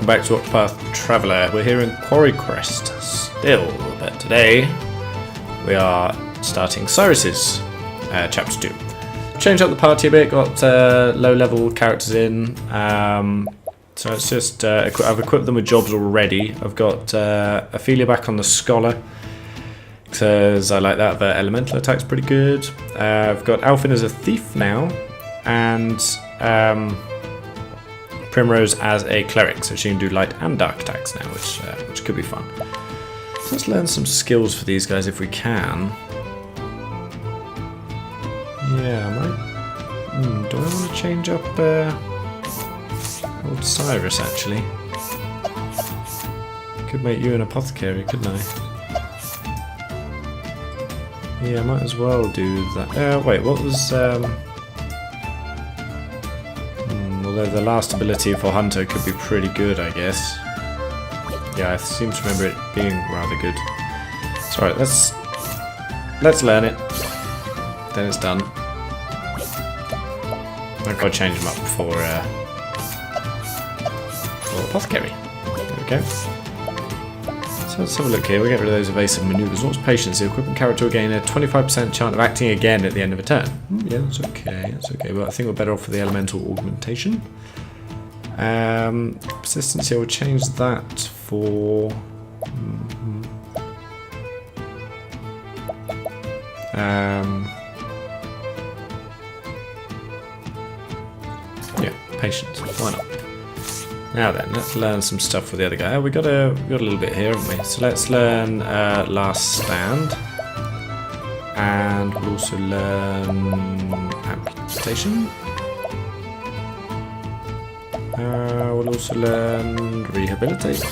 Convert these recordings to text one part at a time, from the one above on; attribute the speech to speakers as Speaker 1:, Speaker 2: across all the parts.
Speaker 1: welcome back to Octopath Traveller. We're here in Quarry Crest still, but today we are starting Cyrus's Chapter 2. Changed up the party a bit, got low-level characters in, so it's just, I've equipped them with jobs already. I've got Ophelia back on the Scholar, because I like that, the elemental attack's pretty good. I've got Alfin as a thief now, and Primrose as a cleric, so she can do light and dark attacks now, which could be fun. So let's learn some skills for these guys if we can. Yeah, do I want to change up old Cyrus actually? Could make you an apothecary, couldn't I? Yeah, I might as well do that. Wait, what was although the last ability for Hunter could be pretty good, I guess. Yeah, I seem to remember it being rather good. It's alright, let's learn it. Then it's done. I've got to change them up for Apothecary. There we go. So let's have a look here. We get rid of those evasive maneuvers. What's patience? The equipment character will gain a 25% chance of acting again at the end of a turn. Yeah, that's okay. That's okay. But I think we're better off for the elemental augmentation. Persistence here, we'll change that for. Yeah, patience. Why not? Now then, let's learn some stuff for the other guy. We got a little bit here, haven't we? So let's learn Last Stand, and we'll also learn Amputation. We'll also learn Rehabilitate.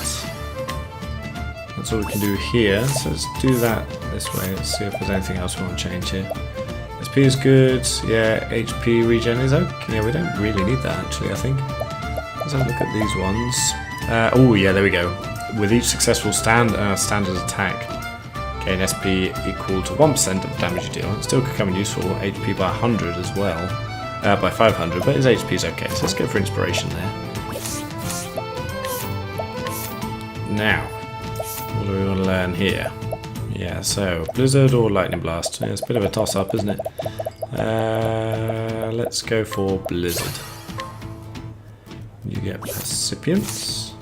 Speaker 1: That's all we can do here. So let's do that this way. Let's see if there's anything else we want to change here. SP is good. Yeah, HP regen is okay. Yeah, we don't really need that actually, I think. Let's have a look at these ones. Oh yeah, there we go. With each successful standard attack, gain SP equal to 1% of the damage you deal. It still could come in useful. HP by 100 as well. By 500, but his HP is okay. So let's go for inspiration there. Now, what do we want to learn here? Yeah, so Blizzard or Lightning Blast. Yeah, it's a bit of a toss-up, isn't it? Let's go for Blizzard. You get Percipience.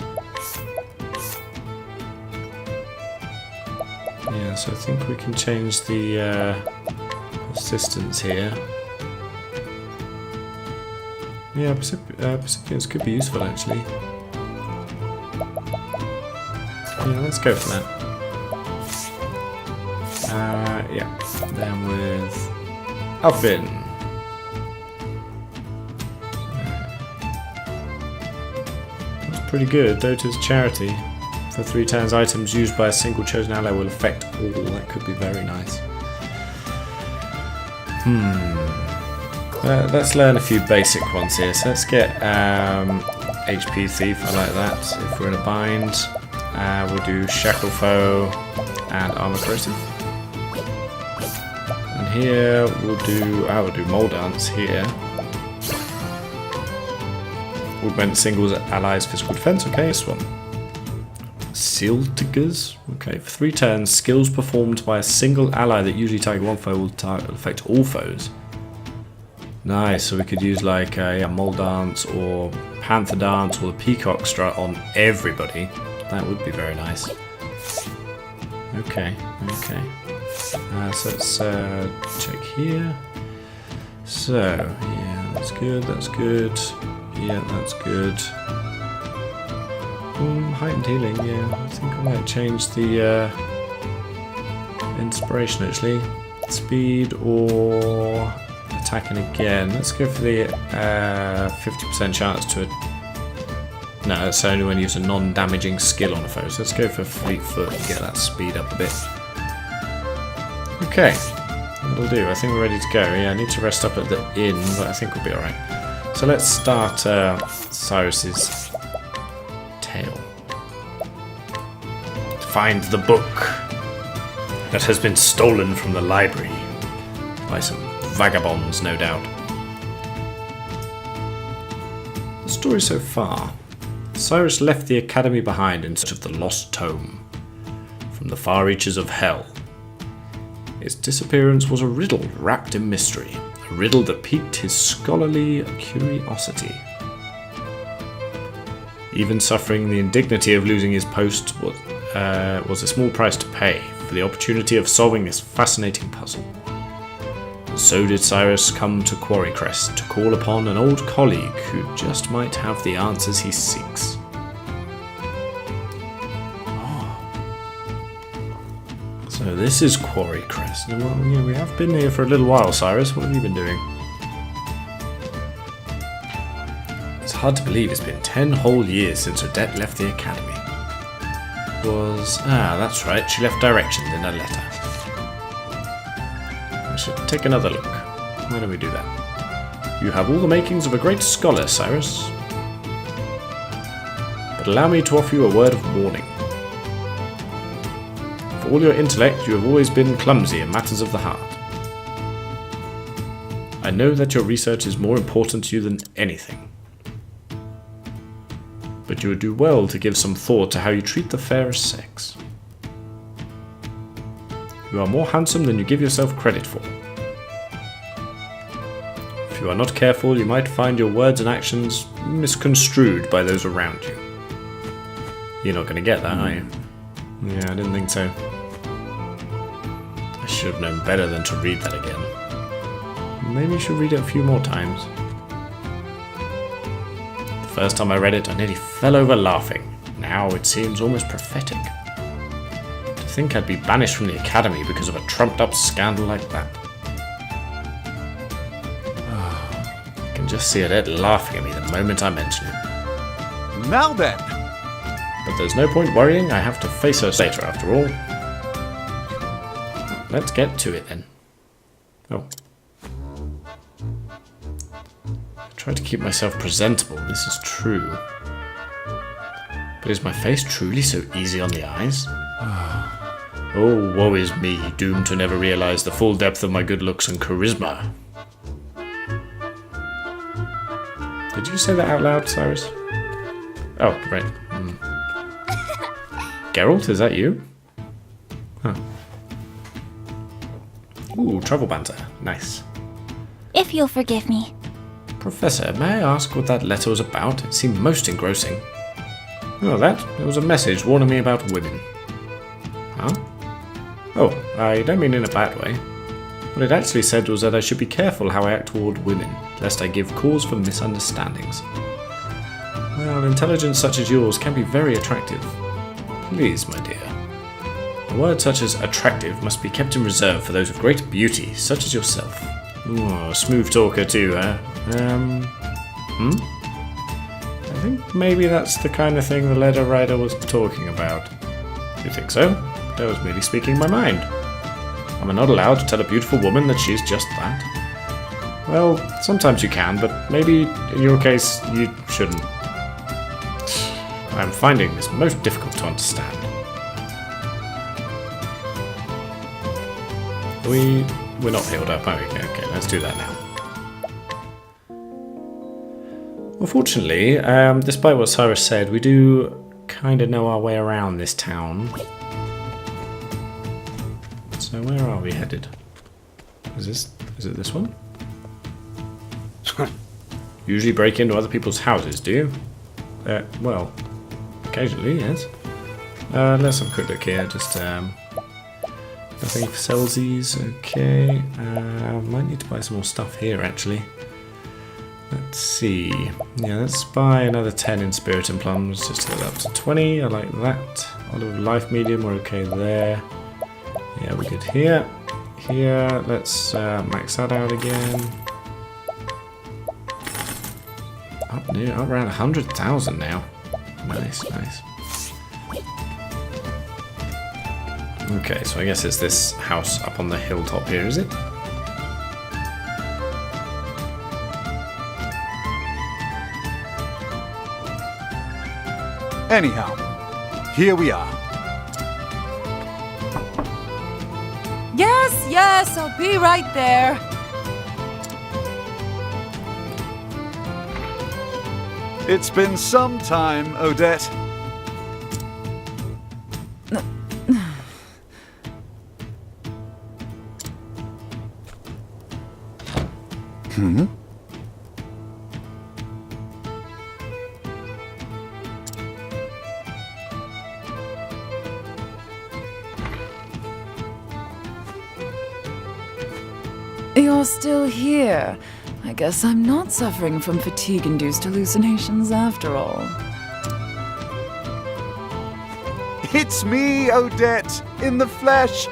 Speaker 1: Yeah, so I think we can change the persistence here. Yeah, Percipience could be useful actually. Yeah, let's go for that. Yeah, then with Alfin. Pretty good. Dota's Charity. For 3 turns, items used by a single chosen ally will affect all. That could be very nice. Let's learn a few basic ones here. So let's get HP Thief. I like that. If we're in a bind, we'll do Shackle Foe and Armor Corrosive. And here we'll do Mole Dance here. Augment singles allies' physical defense. Okay, this one. Seal Tiggers. Okay, for 3 turns, skills performed by a single ally that usually target one foe will affect all foes. Nice. So we could use like Mole Dance or Panther Dance or the Peacock Strut on everybody. That would be very nice. Okay. So let's check here. So yeah, that's good. That's good. Yeah, that's good. Heightened healing, yeah. I think I might change the inspiration actually. Speed or attacking again. Let's go for the 50% chance to... No, that's only when you use a non-damaging skill on a foe. So let's go for Fleet Foot and get that speed up a bit. Okay, that'll do. I think we're ready to go. Yeah, I need to rest up at the inn, but I think we'll be alright. So let's start Cyrus's tale. Find the book that has been stolen from the library by some vagabonds, no doubt. The story so far Cyrus left the academy behind in search of the lost tome from the far reaches of hell. Its disappearance was a riddle wrapped in mystery, a riddle that piqued his scholarly curiosity. Even suffering the indignity of losing his post was a small price to pay for the opportunity of solving this fascinating puzzle. And so did Cyrus come to Quarry Crest to call upon an old colleague who just might have the answers he seeks. So this is Quarry Crest. Well, yeah, we have been here for a little while, Cyrus. What have you been doing? It's hard to believe it's been 10 whole years since Odette left the academy. That's right, she left directions in a letter. I should take another look. Why don't we do that? You have all the makings of a great scholar, Cyrus. But allow me to offer you a word of warning. For all your intellect, you have always been clumsy in matters of the heart. I know that your research is more important to you than anything. But you would do well to give some thought to how you treat the fairest sex. You are more handsome than you give yourself credit for. If you are not careful, you might find your words and actions misconstrued by those around you. You're not going to get that, are you? Yeah, I didn't think so. I should have known better than to read that again. Maybe you should read it a few more times. The first time I read it, I nearly fell over laughing. Now it seems almost prophetic. To think I'd be banished from the academy because of a trumped-up scandal like that. I can just see Odette laughing at me the moment I mention it.
Speaker 2: Now then!
Speaker 1: But there's no point worrying, I have to face her later after all. Let's get to it then. Oh. I try to keep myself presentable, this is true. But is my face truly so easy on the eyes? Oh, woe is me, doomed to never realize the full depth of my good looks and charisma. Did you say that out loud, Cyrus? Oh, right. Geralt, is that you? Huh. Ooh, travel banter. Nice.
Speaker 3: If you'll forgive me.
Speaker 1: Professor, may I ask what that letter was about? It seemed most engrossing. Oh, it was a message warning me about women. Huh? Oh, I don't mean in a bad way. What it actually said was that I should be careful how I act toward women, lest I give cause for misunderstandings. Well, intelligence such as yours can be very attractive. Please, my dear. A word such as attractive must be kept in reserve for those of great beauty, such as yourself. Oh, smooth talker too, huh? I think maybe that's the kind of thing the letter writer was talking about. Do you think so? I was merely speaking my mind. Am I not allowed to tell a beautiful woman that she's just that? Well, sometimes you can, but maybe in your case you shouldn't. I'm finding this most difficult to understand. We're not healed up, are we? Okay, let's do that now. Unfortunately, despite what Cyrus said, we do kind of know our way around this town. So where are we headed? Is it this one? Usually break into other people's houses, do you? Well, occasionally, yes. Let's have a quick look here, just nothing for sellsies, okay. Might need to buy some more stuff here actually. Let's see. Yeah, let's buy another 10 in spirit and plums just to get up to 20. I like that. Olive life medium, we're okay there. Yeah, we're good here. Here, let's max that out again. Up around 100,000 now. Nice. Okay, so I guess it's this house up on the hilltop here, is it?
Speaker 2: Anyhow, here we are.
Speaker 4: Yes, I'll be right there.
Speaker 2: It's been some time, Odette.
Speaker 4: You're still here. I guess I'm not suffering from fatigue-induced hallucinations after all.
Speaker 2: It's me, Odette, in the flesh.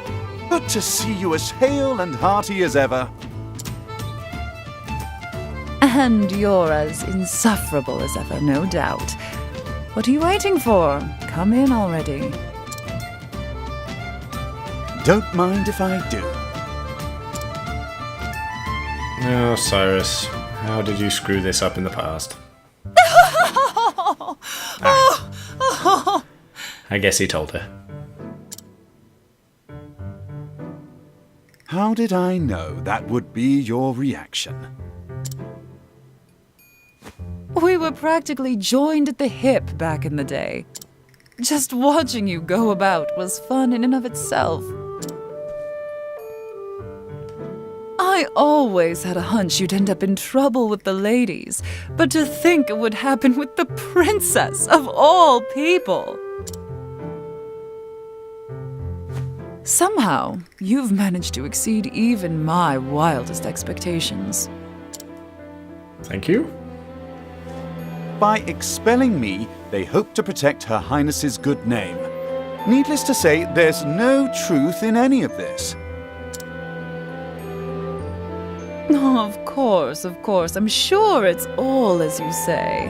Speaker 2: Good to see you as hale and hearty as ever.
Speaker 4: And you're as insufferable as ever, no doubt. What are you waiting for? Come in already.
Speaker 2: Don't mind if I do.
Speaker 1: Oh, Cyrus, how did you screw this up in the past? I guess he told her.
Speaker 2: How did I know that would be your reaction?
Speaker 4: We were practically joined at the hip back in the day. Just watching you go about was fun in and of itself. I always had a hunch you'd end up in trouble with the ladies, but to think it would happen with the princess of all people. Somehow, you've managed to exceed even my wildest expectations.
Speaker 1: Thank you.
Speaker 2: By expelling me, they hope to protect Her Highness's good name. Needless to say, there's no truth in any of this.
Speaker 4: Oh, of course. I'm sure it's all as you say.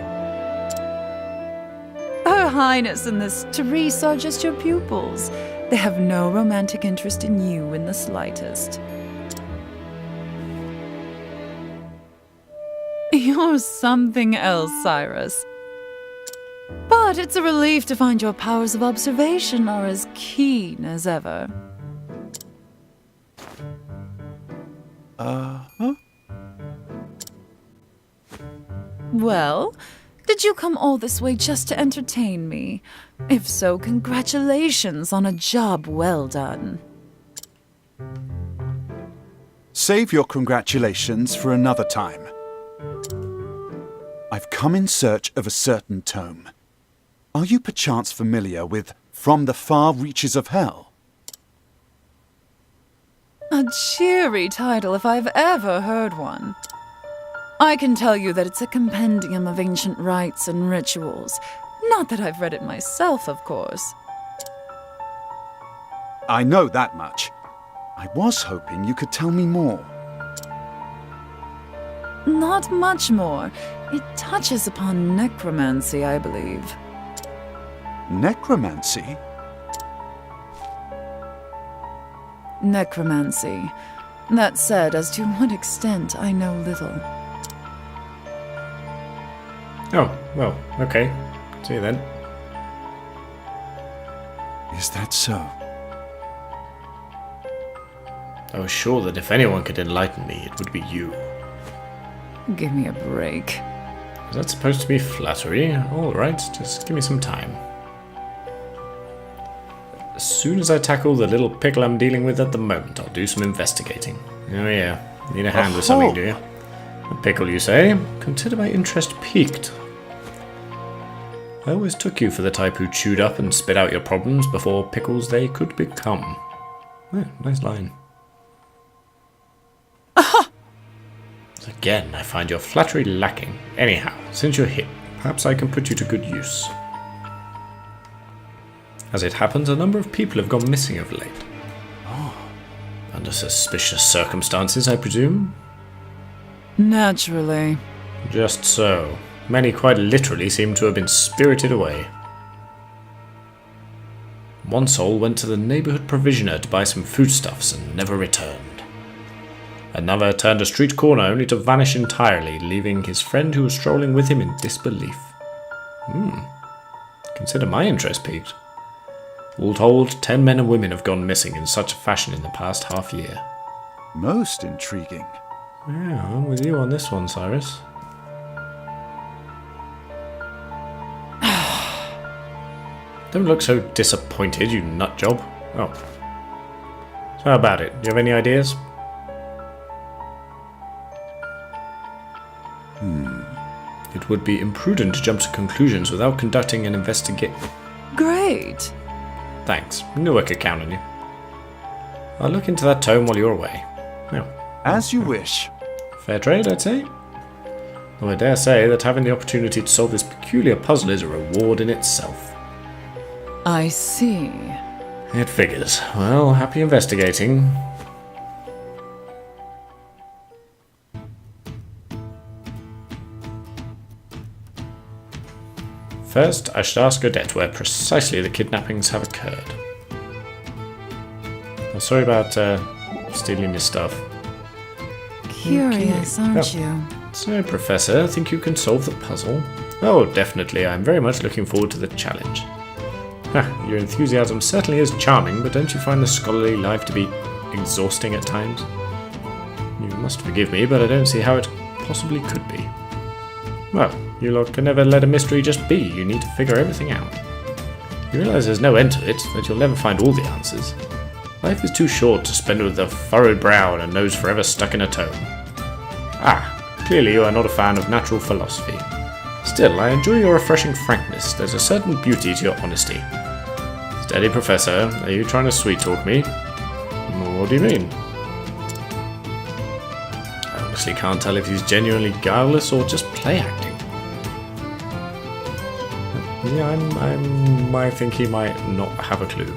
Speaker 4: Her Highness and this Therese are just your pupils. They have no romantic interest in you in the slightest. You're something else, Cyrus. But it's a relief to find your powers of observation are as keen as ever.
Speaker 2: Huh?
Speaker 4: Well, did you come all this way just to entertain me? If so, congratulations on a job well done.
Speaker 2: Save your congratulations for another time. I've come in search of a certain tome. Are you perchance familiar with From the Far Reaches of Hell?
Speaker 4: A cheery title if I've ever heard one. I can tell you that it's a compendium of ancient rites and rituals. Not that I've read it myself, of course.
Speaker 2: I know that much. I was hoping you could tell me more.
Speaker 4: Not much more. It touches upon necromancy, I believe.
Speaker 2: Necromancy?
Speaker 4: Necromancy. That said, as to what extent, I know little.
Speaker 1: Oh, well, okay. See you then.
Speaker 2: Is that so?
Speaker 1: I was sure that if anyone could enlighten me, it would be you.
Speaker 4: Give me a break.
Speaker 1: Is that supposed to be flattery? Alright, just give me some time. As soon as I tackle the little pickle I'm dealing with at the moment, I'll do some investigating. Oh yeah, need a hand with something, do you? A pickle, you say? Consider my interest piqued. I always took you for the type who chewed up and spit out your problems before pickles they could become. Oh, nice line. Again, I find your flattery lacking. Anyhow, since you're here, perhaps I can put you to good use. As it happens, a number of people have gone missing of late. Oh. Under suspicious circumstances, I presume?
Speaker 4: Naturally.
Speaker 1: Just so. Many quite literally seem to have been spirited away. One soul went to the neighborhood provisioner to buy some foodstuffs and never returned. Another turned a street corner only to vanish entirely, leaving his friend who was strolling with him in disbelief. Consider my interest piqued. All told, 10 men and women have gone missing in such a fashion in the past half year.
Speaker 2: Most intriguing.
Speaker 1: Yeah, I'm with you on this one, Cyrus. Don't look so disappointed, you nutjob. Oh. So how about it? Do you have any ideas? It would be imprudent to jump to conclusions without conducting an investigation.
Speaker 4: Great.
Speaker 1: Thanks. Knew I could count on you. I'll look into that tome while you're away. Well,
Speaker 2: As you wish.
Speaker 1: fair trade, I'd say. Though I dare say that having the opportunity to solve this peculiar puzzle is a reward in itself.
Speaker 4: I see.
Speaker 1: It figures. Well, happy investigating. First, I should ask Odette where precisely the kidnappings have occurred. I'm sorry about stealing your stuff.
Speaker 4: Curious,
Speaker 1: Okay.
Speaker 4: aren't
Speaker 1: Oh.
Speaker 4: you?
Speaker 1: So, Professor, think you can solve the puzzle? Oh, definitely. I'm very much looking forward to the challenge. Your enthusiasm certainly is charming, but don't you find the scholarly life to be exhausting at times? You must forgive me, but I don't see how it possibly could be. Well, you lot can never let a mystery just be. You need to figure everything out. You realize there's no end to it, that you'll never find all the answers. Life is too short to spend with a furrowed brow and a nose forever stuck in a tome. Clearly you are not a fan of natural philosophy. Still, I enjoy your refreshing frankness. There's a certain beauty to your honesty. Steady, Professor. Are you trying to sweet-talk me? What do you mean? I honestly can't tell if he's genuinely guileless or just play-acting. Yeah, I think he might not have a clue.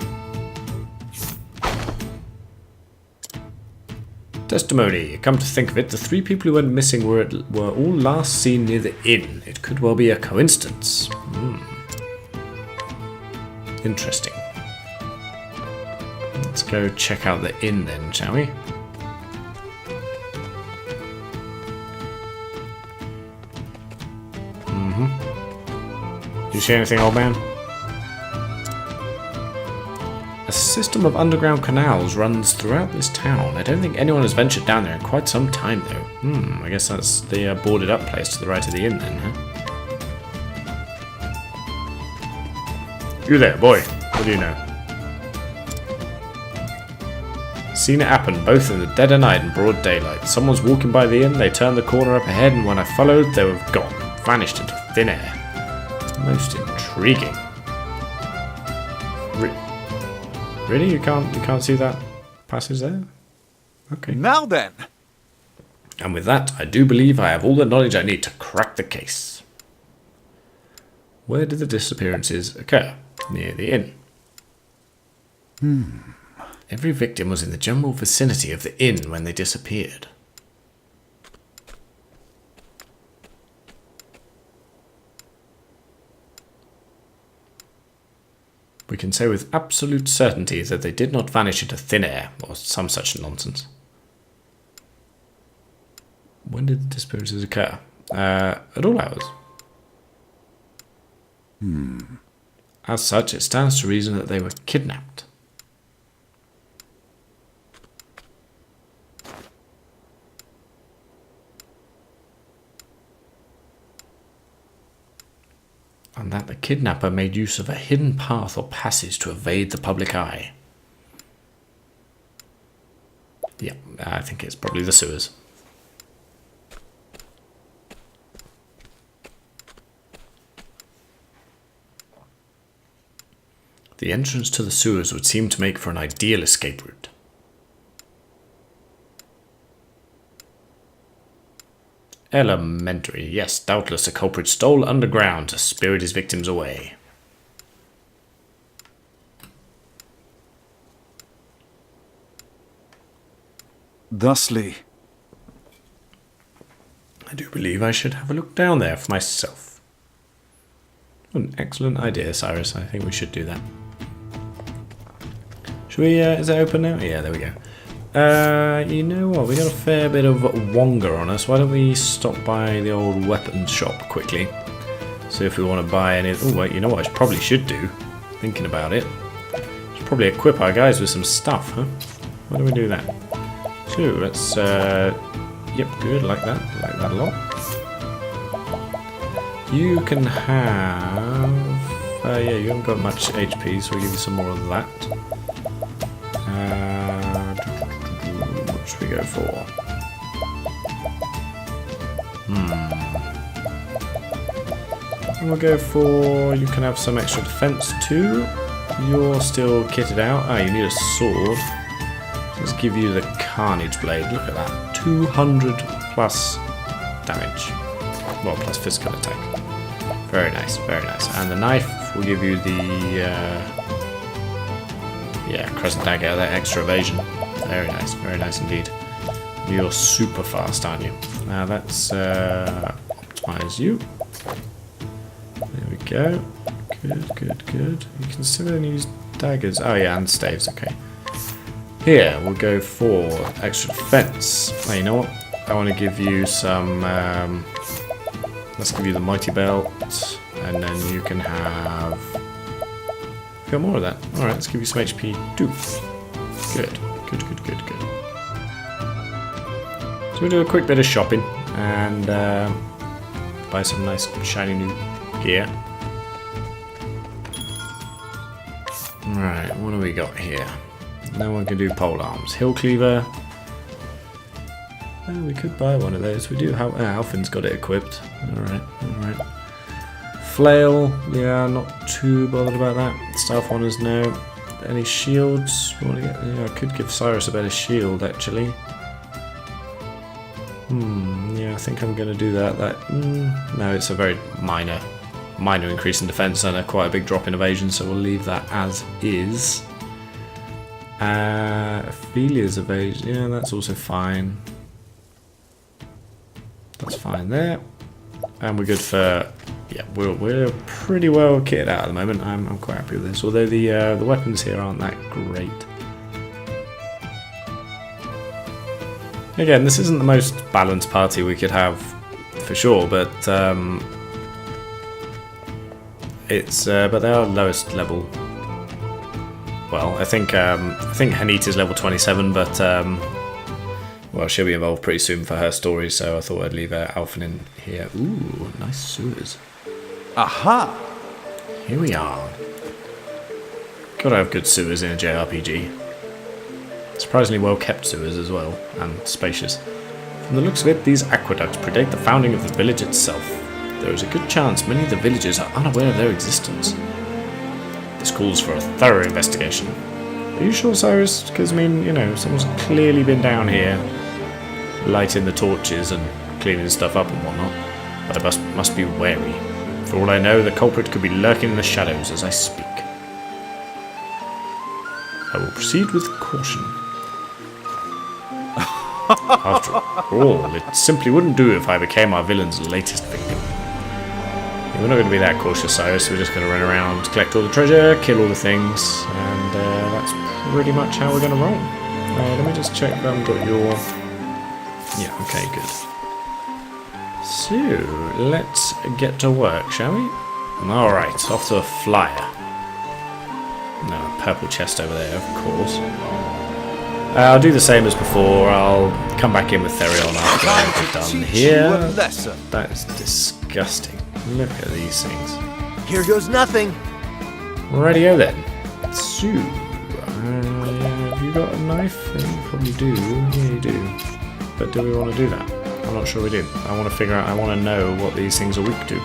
Speaker 1: Testimony. Come to think of it, the 3 people who went missing were all last seen near the inn. It could well be a coincidence. Interesting. Let's go check out the inn then, shall we? You see anything, old man? A system of underground canals runs throughout this town. I don't think anyone has ventured down there in quite some time, though. I guess that's the boarded up place to the right of the inn, then, huh? You there, boy. What do you know? Seen it happen, both in the dead of night and broad daylight. Someone's walking by the inn, they turned the corner up ahead, and when I followed, they were gone. Vanished into thin air. Most intriguing. Really? You can't see that passage there? Okay.
Speaker 2: Now then.
Speaker 1: And with that, I do believe I have all the knowledge I need to crack the case. Where did the disappearances occur? Near the inn. Every victim was in the general vicinity of the inn when they disappeared. We can say with absolute certainty that they did not vanish into thin air, or some such nonsense. When did the disappearances occur? At all hours. As such, it stands to reason that they were kidnapped. And that the kidnapper made use of a hidden path or passage to evade the public eye. Yeah, I think it's probably the sewers. The entrance to the sewers would seem to make for an ideal escape route. Elementary. Yes, doubtless a culprit stole underground to spirit his victims away.
Speaker 2: Thusly.
Speaker 1: I do believe I should have a look down there for myself. An excellent idea, Cyrus. I think we should do that. Should we, is it open now? Yeah, there we go. You know what? We got a fair bit of wonga on us. Why don't we stop by the old weapons shop quickly? See if we want to buy any... Oh, wait, you know what I probably should do? Thinking about it. Should probably equip our guys with some stuff, huh? Why don't we do that? So, let's... Yep, good. Like that. Like that a lot. You can have... Yeah, you haven't got much HP, so we'll give you some more of that. What should we go for? We'll go for... You can have some extra defense too. You're still kitted out. Ah, you need a sword. Let's give you the Carnage Blade. Look at that. 200 plus damage. Well, plus physical attack. Very nice, very nice. And the knife will give you the... yeah, Crescent Dagger, that extra evasion. Very nice indeed. You're super fast, aren't you? Now let's optimize you. There we go. Good. You can still only use daggers. Oh yeah, and staves, okay. Here, we'll go for extra defense. Oh, you know what? I want to give you some... let's give you the Mighty Belt, and then you can have... Got more of that. Alright, let's give you some HP too. Good. So we'll do a quick bit of shopping, and buy some nice shiny new gear. Right, what do we got here? No one can do pole arms. Hill Cleaver. Oh, we could buy one of those. We do have... Alfin's got it equipped. Alright. Flail. Yeah, not too bothered about that. Staff Honors, no. Any shields? We want to get... Yeah, I could give Cyrus a better shield, actually. Yeah, I think I'm going to do that. No, it's a very minor increase in defense and quite a big drop in evasion, so we'll leave that as is. Ophelia's evasion, yeah, that's also fine. That's fine there. And we're good for... Yeah, we're pretty well kitted out at the moment. I'm quite happy with this, although the weapons here aren't that great. Again, this isn't the most balanced party we could have, for sure, but but they are lowest level. Well, I think Hanita's level 27, but well, she'll be involved pretty soon for her story, so I thought I'd leave Alphen in here. Ooh, nice sewers.
Speaker 2: Aha!
Speaker 1: Here we are. Gotta have good sewers in a JRPG. Surprisingly well kept sewers as well, and spacious. From the looks of it, these aqueducts predate the founding of the village itself. There is a good chance many of the villagers are unaware of their existence. This calls for a thorough investigation. Are you sure, Cyrus? Because, I mean, you know, someone's clearly been down here, lighting the torches and cleaning stuff up and whatnot. But I must be wary. For all I know, the culprit could be lurking in the shadows as I speak. I will proceed with caution. After all, it simply wouldn't do if I became our villain's latest victim. We're not going to be that cautious, Cyrus. We're just going to run around, collect all the treasure, kill all the things, and that's pretty much how we're going to roll. Let me just check that I've got your... Yeah, okay, good. So, let's get to work, shall we? Alright, off to a flyer. No, purple chest over there, of course. I'll do the same as before. I'll come back in with Therion after we're done here. That is disgusting. Look at these things.
Speaker 5: Here goes nothing.
Speaker 1: Radio then. So, have you got a knife? Yeah, you probably do. Yeah, you do. But do we want to do that? I'm not sure we do. I want to figure out, I want to know what these things are weak to.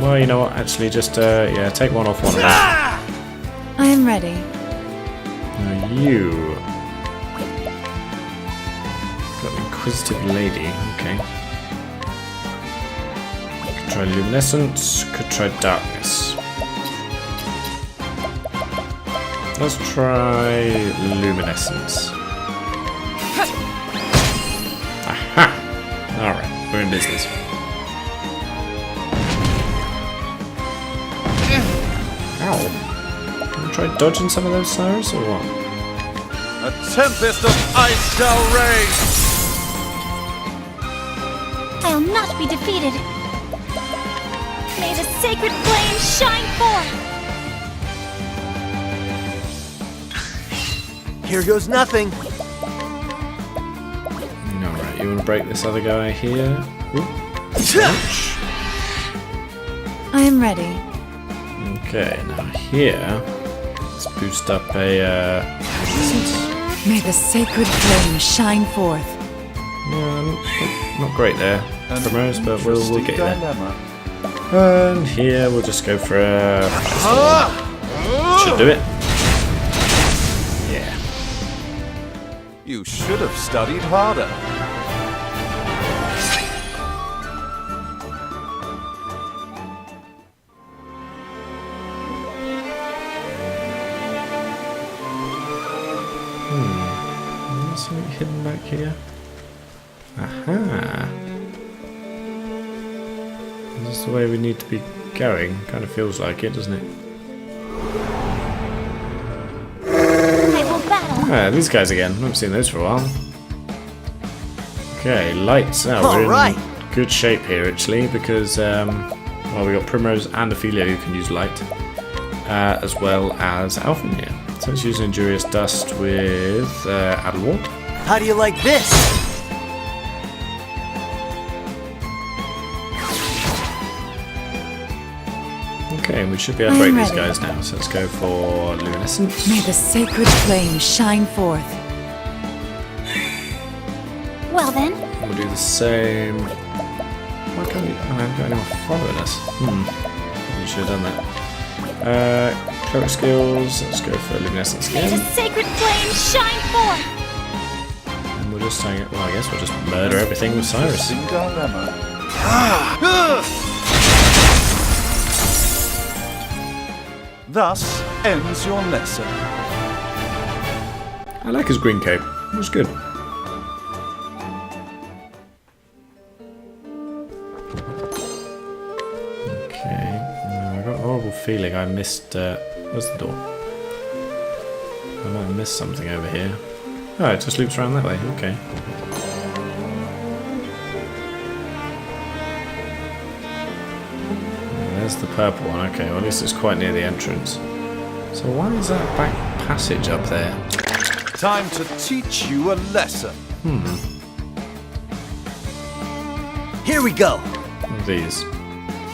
Speaker 1: Well, you know what, actually just, yeah, take one off one of them.
Speaker 4: I am ready.
Speaker 1: Now you... Got an inquisitive lady, okay. Could try luminescence, could try darkness. Let's try luminescence. Aha! Alright. We're in business. Ow. Can we try dodging some of those, Cyrus, or what?
Speaker 2: A tempest of ice shall rage!
Speaker 3: I'll not be defeated. May the sacred flame shine forth.
Speaker 5: Here goes nothing.
Speaker 1: Alright, you want to break this other guy here? Ooh.
Speaker 4: I am ready.
Speaker 1: Okay, now here, let's boost up a,
Speaker 4: May the sacred flame shine forth.
Speaker 1: not great there,
Speaker 2: An
Speaker 1: Primrose, but we'll
Speaker 2: interesting
Speaker 1: get there.
Speaker 2: dilemma.
Speaker 1: And here, we'll just go for a... Should do it. Yeah.
Speaker 2: You should have studied harder.
Speaker 1: Is there something hidden back here? Aha! Is this the way we need to be going? Kind of feels like it, doesn't it?
Speaker 3: I will battle.
Speaker 1: Ah, these guys again. I haven't seen those for a while. Okay, lights. Now we're
Speaker 5: Alright.
Speaker 1: in good shape here actually because well, we got Primrose and Ophelia who can use light, as well as Alphen here. So let's use Injurious Dust with Adelwald.
Speaker 5: How do you like this?
Speaker 1: Okay, we should be able to break
Speaker 4: I'm
Speaker 1: these
Speaker 4: ready.
Speaker 1: guys now. So let's go for Luminescence.
Speaker 4: May the sacred flame shine forth.
Speaker 3: Well then,
Speaker 1: We'll do the same. Why can't you? Oh, I haven't got anyone following us. We should have done that. Cloak skills. Let's go for Luminescence
Speaker 3: may the
Speaker 1: again.
Speaker 3: sacred flame shine forth.
Speaker 1: And we'll just hang it. Well, I guess we'll just murder everything with Cyrus.
Speaker 2: Interesting dilemma. Thus ends your lesson.
Speaker 1: I like his green cape. It was good. Okay. I got a horrible feeling I missed. Where's the door? I might have missed something over here. Oh, it just loops around that way. Okay. There's the purple one. Okay, well at least it's quite near the entrance. So why is that back passage up there?
Speaker 2: Time to teach you a lesson.
Speaker 5: Here we go.
Speaker 1: What are these?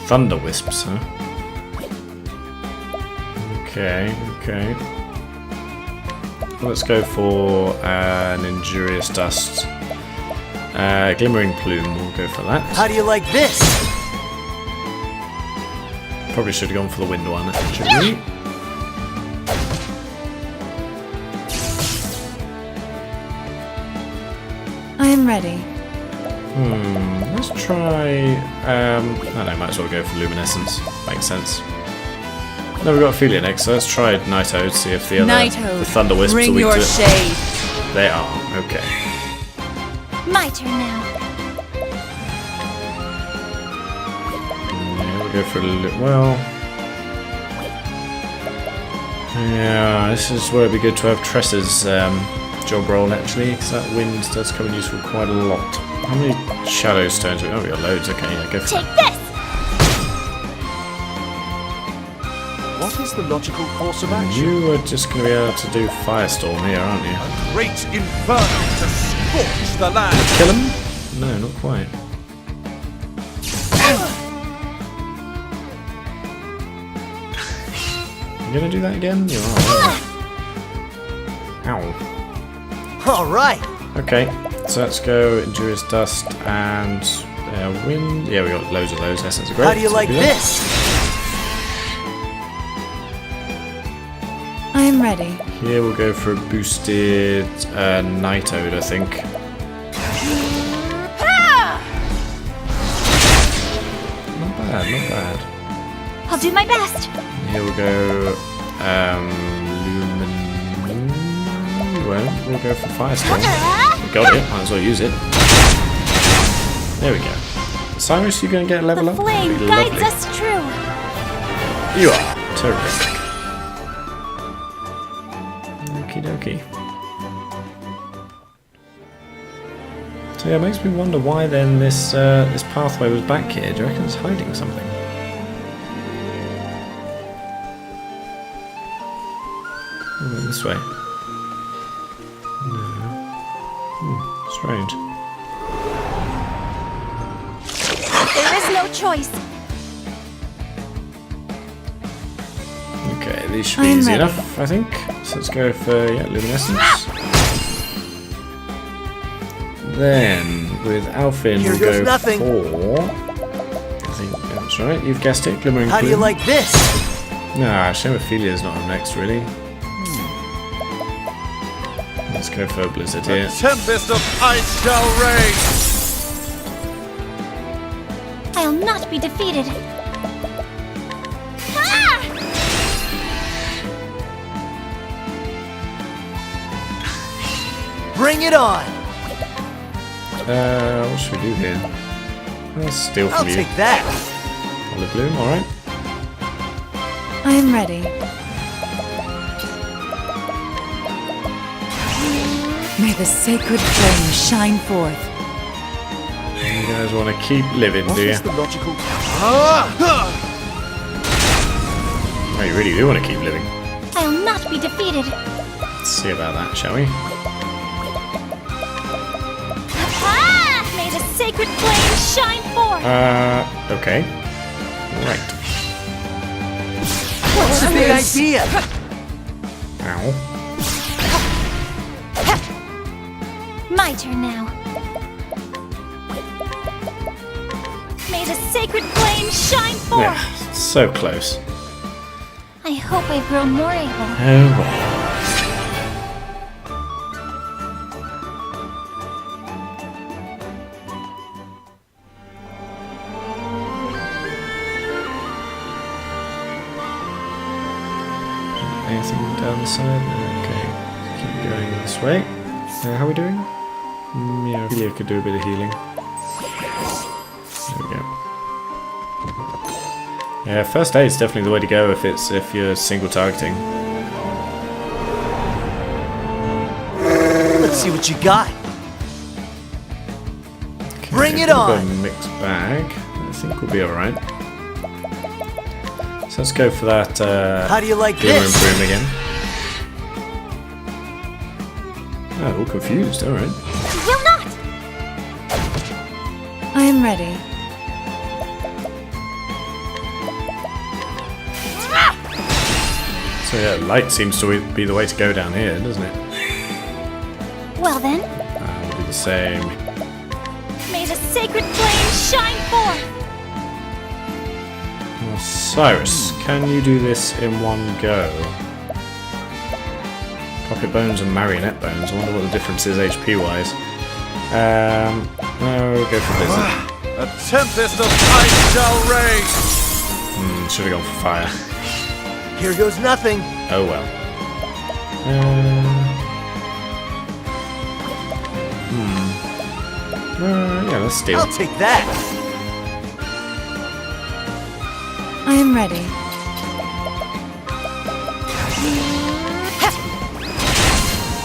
Speaker 1: Thunder wisps, huh? Okay, okay. Let's go for an Injurious Dust. Glimmering Plume, we'll go for that.
Speaker 5: How do you like this?
Speaker 1: Probably should have gone for the wind one, actually.
Speaker 4: I am ready.
Speaker 1: Let's try... I don't know, might as well go for Luminescence. Makes sense. No, we've got Ophelia next, so let's try Nightoad, see if the other
Speaker 4: Nightoad,
Speaker 1: the Thunder Wisps
Speaker 4: bring
Speaker 1: are weak
Speaker 4: your
Speaker 1: to it.
Speaker 4: shade.
Speaker 1: They are, okay.
Speaker 3: My turn now.
Speaker 1: Yeah, we'll go for a little... Well... Yeah, this is where it'd be good to have Tressa's job role, actually, because that wind does come in useful quite a lot. How many Shadow Stones? Oh, we got loads, okay, yeah, go for
Speaker 3: Take
Speaker 1: it.
Speaker 3: this.
Speaker 2: What is the logical course of action?
Speaker 1: You are just going to be able to do Firestorm here, aren't you?
Speaker 2: Great inferno to scorch the land.
Speaker 1: Kill him? No, not quite. You gonna do that again? You are. Ow.
Speaker 5: All right.
Speaker 1: Okay, so let's go Injurious Dust and Wind. Yeah, we got loads of those. Essence of Growth.
Speaker 5: How do you
Speaker 1: so
Speaker 5: like
Speaker 1: we'll do that.
Speaker 5: this?
Speaker 4: I am ready.
Speaker 1: Here we'll go for a boosted Nightoad, I think. Not bad, not bad.
Speaker 3: I'll do my best.
Speaker 1: Here we'll go we'll go for Firestorm. We got it, might as well use it. There we go. Cyrus, you gonna get a level
Speaker 3: The
Speaker 1: up?
Speaker 3: flame
Speaker 1: That'd be
Speaker 3: guides
Speaker 1: lovely.
Speaker 3: us true.
Speaker 1: You are terrific. Okie dokie. So yeah, it makes me wonder why then this this pathway was back here. Do you reckon it's hiding something? This way. Strange.
Speaker 3: There is no choice.
Speaker 1: Okay, these should be easy enough, I think. So let's go for luminescence. Then with Alfin
Speaker 5: Here
Speaker 1: we'll
Speaker 5: goes
Speaker 1: go
Speaker 5: nothing.
Speaker 1: for. I think that's right. You've guessed it. Glimmering
Speaker 5: How do you
Speaker 1: Plume.
Speaker 5: like this?
Speaker 1: Nah, shame Ophelia's not up next, really. Let's go for Blizzard here.
Speaker 2: Tempest of ice shall rage!
Speaker 3: I'll not be defeated. Ah!
Speaker 5: Bring it on!
Speaker 1: What should we do here? Let's steal
Speaker 5: I'll
Speaker 1: from you.
Speaker 5: take that!
Speaker 1: Olive Bloom, alright.
Speaker 4: I am ready. May the sacred flame shine forth.
Speaker 1: You guys want to keep living,
Speaker 2: What
Speaker 1: do you?
Speaker 2: is the logical...
Speaker 1: Oh, you really do want to keep living.
Speaker 3: I'll not be defeated.
Speaker 1: Let's see about that, shall we?
Speaker 3: Ah! May the sacred flame shine forth.
Speaker 1: Okay. Right.
Speaker 5: What's the big idea?
Speaker 1: Ow.
Speaker 3: My turn now. May the sacred flame shine forth.
Speaker 1: Yeah, so close.
Speaker 3: I hope I've grown more able.
Speaker 1: Oh well. Anything down the side? Okay. Keep going this way. How are we doing? Yeah, Ophelia could do a bit of healing. There we go. Yeah, first aid's definitely the way to go if you're single targeting.
Speaker 5: Let's see what you got.
Speaker 1: Okay,
Speaker 5: Bring it
Speaker 1: we've got
Speaker 5: on.
Speaker 1: a mixed bag. I think we'll be alright. So let's go for that
Speaker 5: How do you like
Speaker 1: Glimmer and
Speaker 5: this?
Speaker 1: Broom again. Oh, all confused, alright.
Speaker 3: Will not.
Speaker 4: I am ready.
Speaker 1: So yeah, light seems to be the way to go down here, doesn't it?
Speaker 3: Well then,
Speaker 1: We'll do the same.
Speaker 3: may the sacred flame shine forth.
Speaker 1: Well, Cyrus, can you do this in one go? Pocket bones and marionette bones. I wonder what the difference is HP wise. No, we'll go for Blizzard.
Speaker 2: A tempest of ice shall rage!
Speaker 1: Should have gone for fire.
Speaker 5: Here goes nothing.
Speaker 1: Oh well. Yeah, let's steal.
Speaker 5: I'll take that.
Speaker 4: I am ready.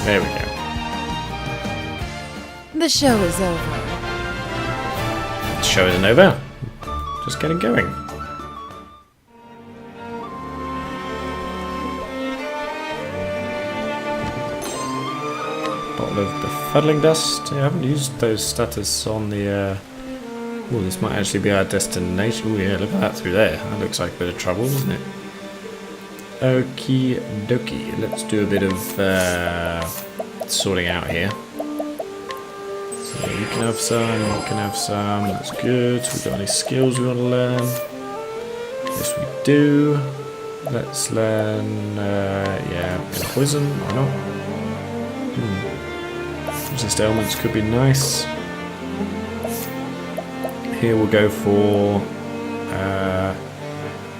Speaker 1: There we go.
Speaker 4: The show is over.
Speaker 1: Show isn't over. Just getting going. Bottle of befuddling dust. Yeah, I haven't used those status on the. Oh, this might actually be our destination. Oh yeah, look at that through there. That looks like a bit of trouble, doesn't it? Okie dokie. Let's do a bit of sorting out here. So you can have some, you can have some. That's good. We got any skills we want to learn? Yes, we do. Let's learn. Yeah, poison. Why not? Resist ailments could be nice. Here we'll go for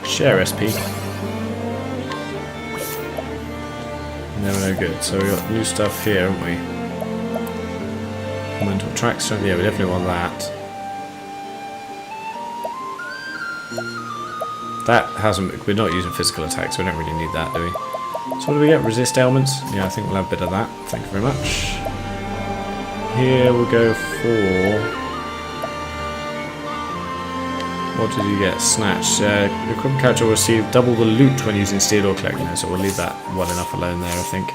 Speaker 1: share SP. No good. So we got new stuff here, haven't we? Mental traction. Yeah, we definitely want that. That hasn't. We're not using physical attacks. So we don't really need that, do we? So what do we get? Resist ailments. Yeah, I think we'll have a bit of that. Thank you very much. Here we'll go for. What did you get? Snatch. The equipment character will receive double the loot when using steal or collect. No, so we'll leave that well enough alone there, I think.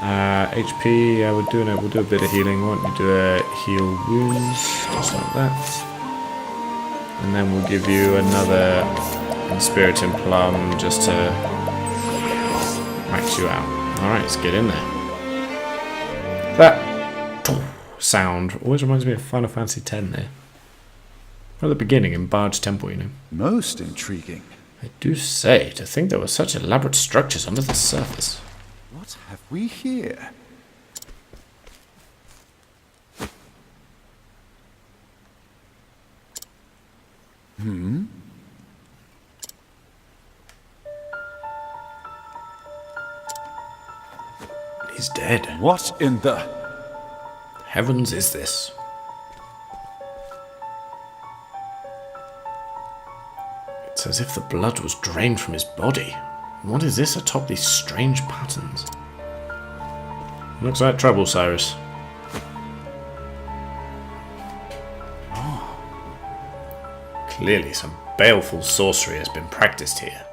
Speaker 1: HP, yeah, we'll do a bit of healing. Why don't you do a heal wounds, just like that. And then we'll give you another Inspiriting Plum just to max you out. Alright, let's get in there. That sound always reminds me of Final Fantasy X there. From the beginning in Barge Temple, you know.
Speaker 2: Most intriguing.
Speaker 1: I do say, to think there were such elaborate structures under the surface.
Speaker 2: What have we here?
Speaker 1: He's dead.
Speaker 2: What in the...
Speaker 1: Heavens is this? It's as if the blood was drained from his body. What is this atop these strange patterns? Looks like trouble, Cyrus. Clearly some baleful sorcery has been practiced here.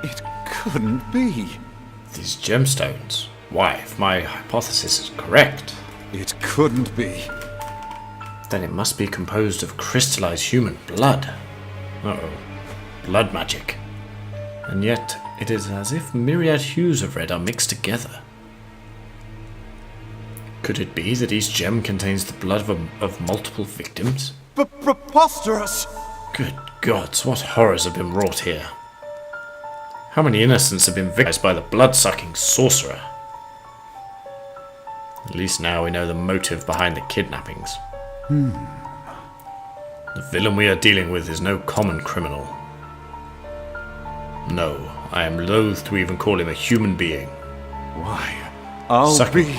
Speaker 2: It couldn't be.
Speaker 1: These gemstones. Why, if my hypothesis is correct,
Speaker 2: It couldn't be.
Speaker 1: then it must be composed of crystallized human blood. Uh-oh. Blood magic. And yet, it is as if myriad hues of red are mixed together. Could it be that each gem contains the blood of multiple victims?
Speaker 2: Preposterous!
Speaker 1: Good gods, what horrors have been wrought here? How many innocents have been victimized by the blood-sucking sorcerer? At least now we know the motive behind the kidnappings. The villain we are dealing with is no common criminal. No, I am loath to even call him a human being.
Speaker 2: Why, I'll
Speaker 1: Sucking.
Speaker 2: be...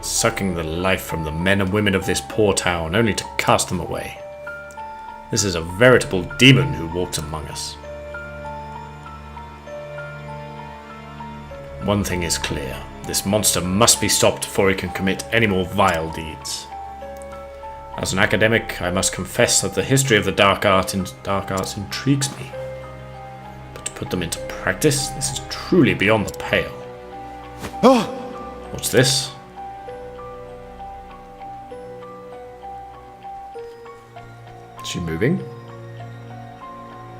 Speaker 1: Sucking the life from the men and women of this poor town, only to cast them away. This is a veritable demon who walks among us. One thing is clear. This monster must be stopped before he can commit any more vile deeds. As an academic, I must confess that the history of the dark arts intrigues me. But to put them into practice, this is truly beyond the pale.
Speaker 2: Oh!
Speaker 1: What's this? Is she moving?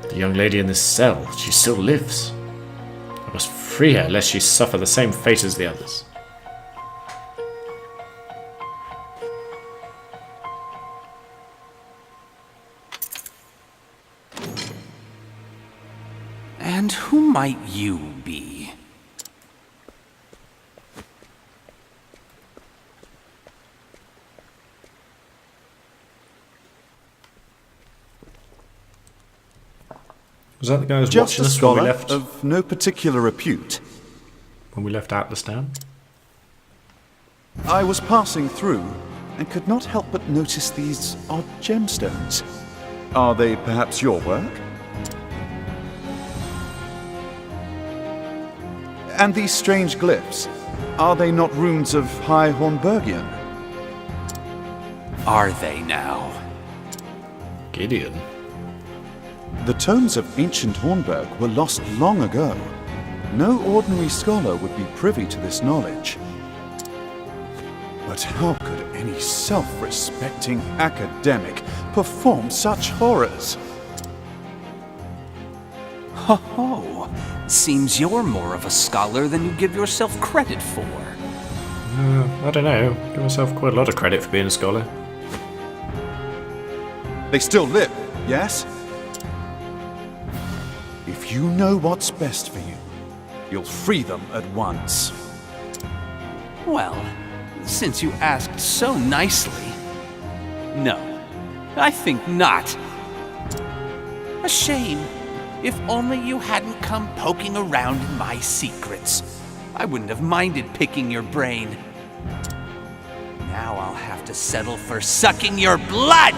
Speaker 1: The young lady in this cell, she still lives. I must free her lest she suffer the same fate as the others.
Speaker 6: And who might you be?
Speaker 1: Was that the guy who was
Speaker 2: Just
Speaker 1: watching
Speaker 2: a
Speaker 1: us when we
Speaker 2: scholar
Speaker 1: left?
Speaker 2: of no particular repute.
Speaker 1: When we left Atlas Town?
Speaker 2: I was passing through and could not help but notice these odd gemstones. Are they perhaps your work? And these strange glyphs, are they not runes of High Hornburgian?
Speaker 6: Are they now?
Speaker 1: Gideon.
Speaker 2: The tomes of ancient Hornburg were lost long ago. No ordinary scholar would be privy to this knowledge. But how could any self-respecting academic perform such horrors?
Speaker 6: Ho ho! Seems you're more of a scholar than you give yourself credit for.
Speaker 1: I don't know. Give myself quite a lot of credit for being a scholar.
Speaker 2: They still live, yes? If you know what's best for you, you'll free them at once.
Speaker 6: Well, since you asked so nicely, no, I think not. A shame. If only you hadn't come poking around in my secrets. I wouldn't have minded picking your brain. Now I'll have to settle for sucking your blood!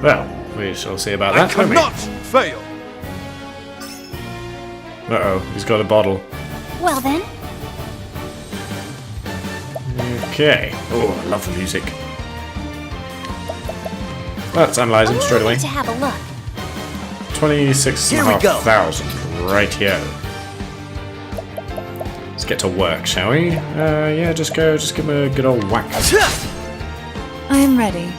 Speaker 1: Well, we shall see about
Speaker 2: I
Speaker 1: that, won't we?
Speaker 2: cannot fail!
Speaker 1: Uh-oh, he's got a bottle.
Speaker 3: Well then,
Speaker 1: Okay. Oh, I love the music. Let's analyse him straight
Speaker 3: allow
Speaker 1: away.
Speaker 3: me to have a look.
Speaker 1: 26,500 right here. Let's get to work, shall we? Yeah, just give him a good old whack.
Speaker 4: I am ready.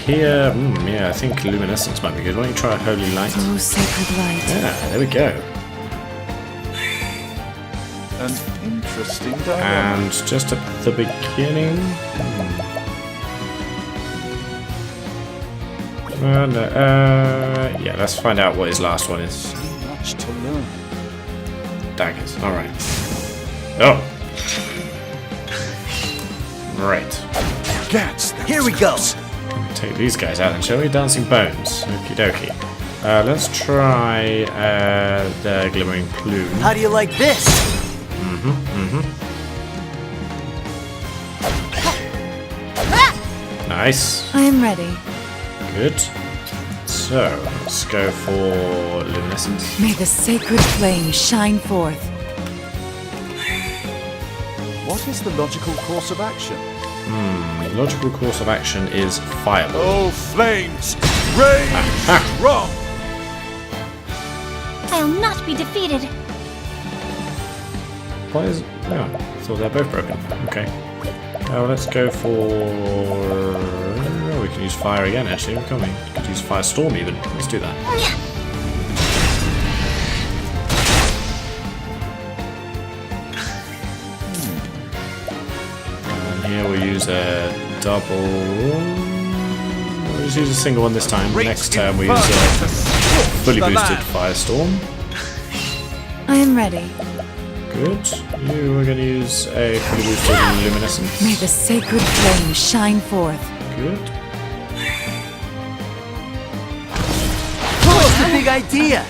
Speaker 1: Here, yeah, I think luminescence might be good. Why don't you try holy light?
Speaker 4: Oh, sacred light.
Speaker 1: Yeah, there we go.
Speaker 2: An interesting dilemma.
Speaker 1: And just at the beginning. Yeah, let's find out what his last one is.
Speaker 2: So much to learn.
Speaker 1: Daggers. Alright. Oh! Right.
Speaker 2: Gats,
Speaker 5: Here we go.
Speaker 1: Take these guys out then, shall we? Dancing Bones. Okie dokie. Let's try the Glimmering Plume.
Speaker 5: How do you like this?
Speaker 1: Nice.
Speaker 4: I am ready.
Speaker 1: Good. So, let's go for Luminescence.
Speaker 4: May the sacred flame shine forth.
Speaker 2: What is the logical course of action?
Speaker 1: The logical course of action is Fireball.
Speaker 2: Oh, flames! Rage strong!
Speaker 3: I'll not be defeated.
Speaker 1: Why is... No, I thought they're both broken. Okay. Well, let's go for... we can use fire again, actually, can't we? We could use Firestorm even. Let's do that. And here we'll use a double... We'll just use a single one this time. Next turn we use a fully boosted Firestorm.
Speaker 4: I am ready.
Speaker 1: Good. You are going to use a fully boosted Luminescence.
Speaker 4: May the sacred flame shine forth.
Speaker 1: Good.
Speaker 5: What's the big idea?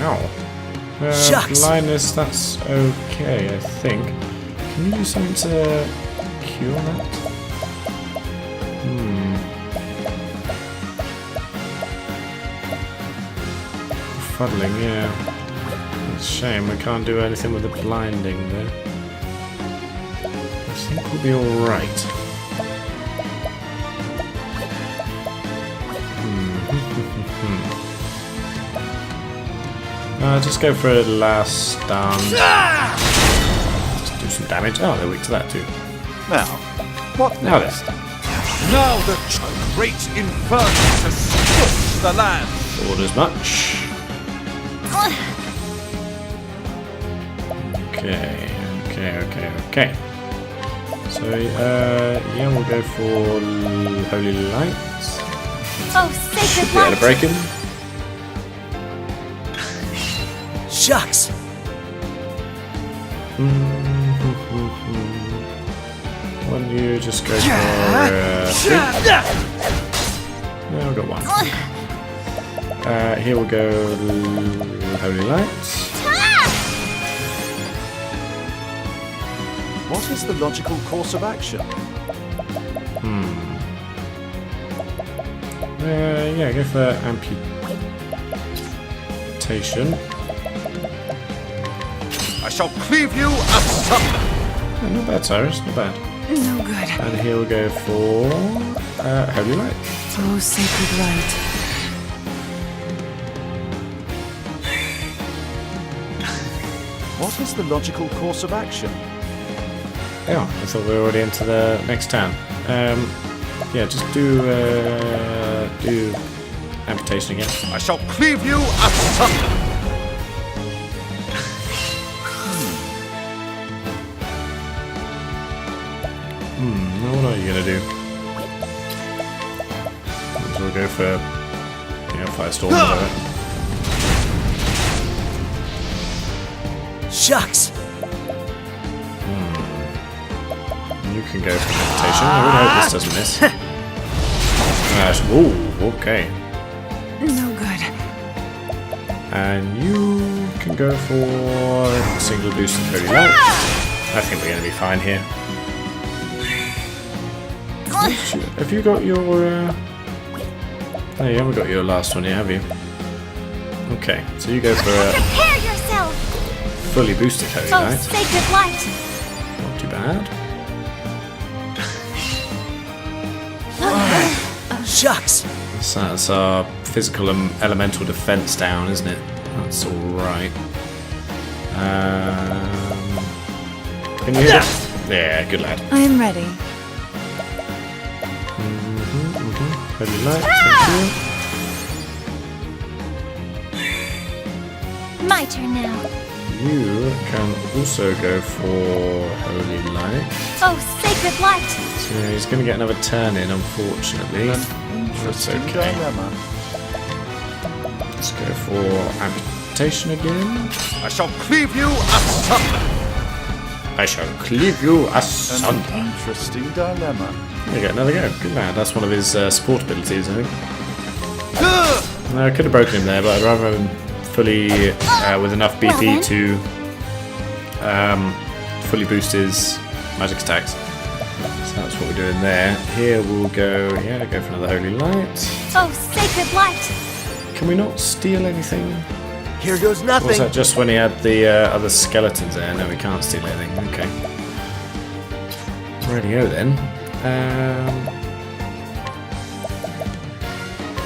Speaker 1: Ow.
Speaker 5: Shucks.
Speaker 1: Blindness, that's okay, I think. Can you do something to cure that? Fuddling, yeah. It's a shame we can't do anything with the blinding there. I think we'll be alright. Just go for a last dance. Just do some damage. Oh, they're weak to that too.
Speaker 2: Now, what
Speaker 1: Now
Speaker 2: next?
Speaker 1: then.
Speaker 2: Now the great inferno to scorch the land!
Speaker 1: Thought as much. Okay. So, yeah, we'll go for Holy Lights.
Speaker 3: Oh, sacred
Speaker 1: Be able to
Speaker 3: light.
Speaker 1: break him.
Speaker 5: Shucks.
Speaker 1: Why don't you just go for three? No, we've got one. Here we'll go Holy Lights.
Speaker 2: What is the logical course of action?
Speaker 1: Yeah, go for Amputation.
Speaker 2: I shall cleave you asunder!
Speaker 1: Oh, not bad, Cyrus, not bad.
Speaker 4: No good.
Speaker 1: And here we'll go for Holy Light.
Speaker 4: Oh, sacred light.
Speaker 2: What is the logical course of action?
Speaker 1: Yeah, I thought we were already into the next turn. Yeah, just do Amputation again.
Speaker 2: I shall cleave you asunder!
Speaker 1: What are you gonna do? So we'll go for, Firestorm or whatever.
Speaker 5: Shucks.
Speaker 1: You can go for Amputation. I really hope this doesn't miss. Ooh, okay.
Speaker 4: No good.
Speaker 1: And you can go for single boost and Holy Light. I think we're gonna be fine here. Have you got your... Oh, you haven't got your last one yet, have you? Okay, so you go for a
Speaker 3: Prepare yourself.
Speaker 1: fully boosted Holy
Speaker 3: Oh,
Speaker 1: Light.
Speaker 3: sacred light.
Speaker 1: Not too bad.
Speaker 5: Shucks.
Speaker 1: So that's our physical and elemental defense down, isn't it? That's alright. Can you hit it? Yeah, good lad.
Speaker 4: I am ready.
Speaker 1: Holy light, thank
Speaker 3: My turn now.
Speaker 1: you. You can also go for Holy Light.
Speaker 3: Oh, sacred light!
Speaker 1: So yeah, he's going to get another turn in, unfortunately. That's
Speaker 2: Interesting
Speaker 1: okay.
Speaker 2: dilemma.
Speaker 1: Let's go for amputation again.
Speaker 2: I shall cleave you asunder.
Speaker 1: I shall cleave you asunder.
Speaker 2: An interesting dilemma.
Speaker 1: There you go, another go. Good lad. That's one of his support abilities, I think. No, I could have broken him there, but I'd rather him fully with enough BP to fully boost his magic attacks. So that's what we're doing there. Here we'll go. Yeah, go for another Holy Light.
Speaker 3: Oh, sacred light!
Speaker 1: Can we not steal anything?
Speaker 5: Here goes
Speaker 1: Or was
Speaker 5: nothing.
Speaker 1: that just when he had the other skeletons there? No, we can't steal anything. Okay. Radio then.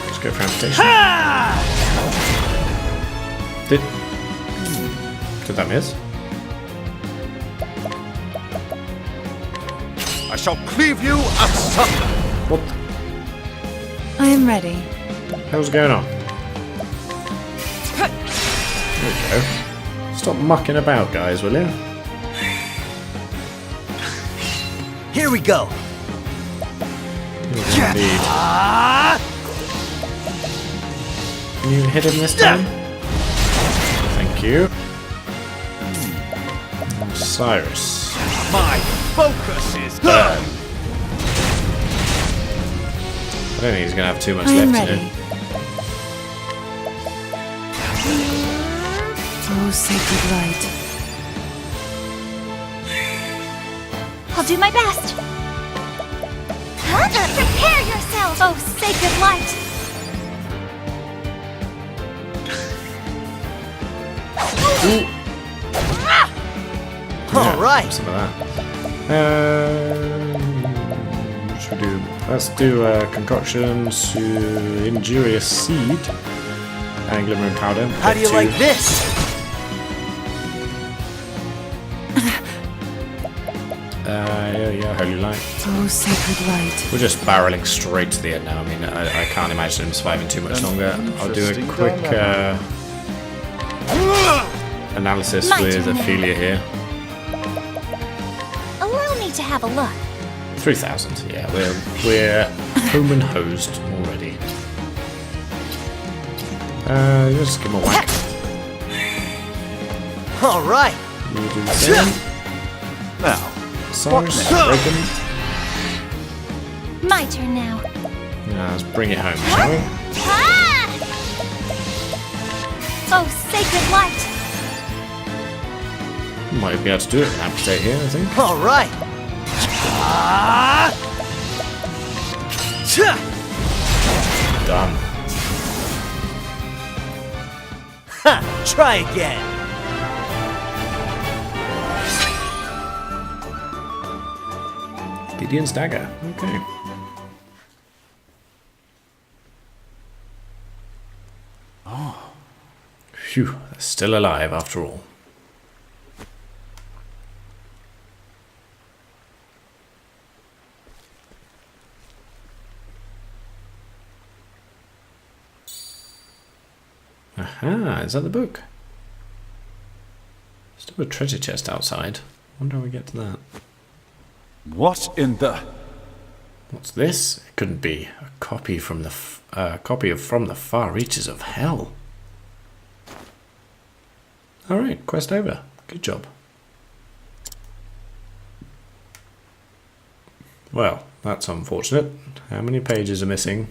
Speaker 1: Let's go for amputation. Did that miss?
Speaker 2: I shall cleave you asunder.
Speaker 1: What
Speaker 4: I am ready.
Speaker 1: the hell's going on? There we go. Stop mucking about, guys, will you?
Speaker 5: Here we go.
Speaker 1: Indeed. Can you hit him this time? Thank you. Cyrus.
Speaker 2: My focus is
Speaker 1: Burn. I don't think he's going to have too much
Speaker 4: I am
Speaker 1: left in
Speaker 4: ready.
Speaker 1: it.
Speaker 4: Oh, sacred light.
Speaker 3: I'll do my best! Huh? Prepare yourselves! Oh, sacred light!
Speaker 5: All right.
Speaker 1: Some of that. What should we do? Let's do concoctions to injurious seed and glimmering powder.
Speaker 5: How do you like this?
Speaker 1: Yeah, holy light.
Speaker 4: Oh, sacred light.
Speaker 1: We're just barreling straight to the end now. I mean, I can't imagine him surviving too much longer. I'll do a
Speaker 2: interesting
Speaker 1: quick analysis
Speaker 3: My
Speaker 1: with
Speaker 3: turn now.
Speaker 1: Ophelia here.
Speaker 3: Allow me to have a look.
Speaker 1: 3,000. Yeah, we're home and hosed already. Just give him a whack.
Speaker 5: All right.
Speaker 1: You do the same.
Speaker 2: now.
Speaker 1: Cyrus,
Speaker 2: next?
Speaker 1: broken.
Speaker 3: My turn now.
Speaker 1: Yeah, let's bring it home, shall we?
Speaker 3: Ah! Oh, sacred light!
Speaker 1: Might be able to do it with amputate here, I think.
Speaker 5: All right.
Speaker 1: Done.
Speaker 5: Ha! Try again.
Speaker 1: Gideon's dagger. Okay. Oh. Phew, they're still alive after all. Aha, is that the book? Still a treasure chest outside. Wonder how we get to that.
Speaker 2: What in the...
Speaker 1: What's this? It couldn't be a copy from the copy of From the Far Reaches of Hell. All right, quest over. Good job. Well, that's unfortunate. How many pages are missing?